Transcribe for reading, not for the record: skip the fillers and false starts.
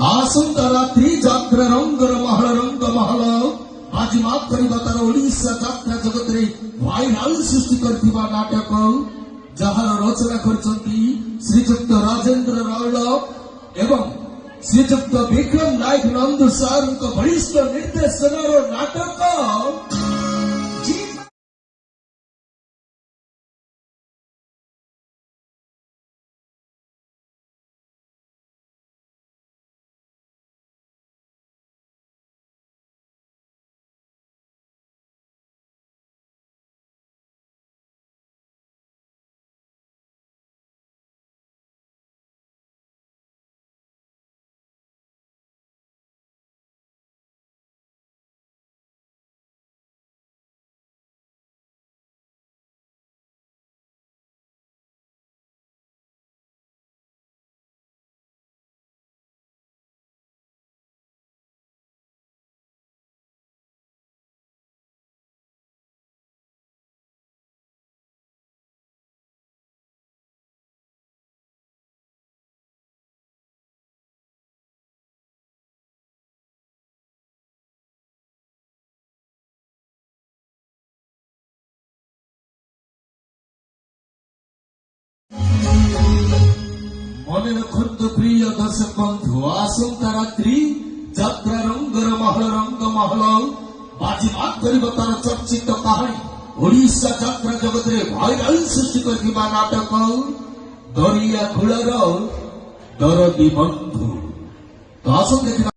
आसंता रात्रि जात्रा रंगर महल बाजीमात करिबा तार ओडिशा जात्रा जगत रे वायरल सृष्टि करथिबा नाटक जहार रचना करछंती श्रीजुक्त राजेंद्र रावल एवं श्रीजुक्त विक्रम नायक नंदू सार वरिष्ठ निर्देशनार नाटक मने रखन्तु प्रिय दर्शक बंधु आसंता रात्रि जात्रा रंगर महल बाजीमात करिबा तार चर्चित कहानी ओडिशा जात्रा जगत रे वायरल सृष्टि करथिबा नाटक दरिया कूलर दरदी बंधु तो आसन देखिबा।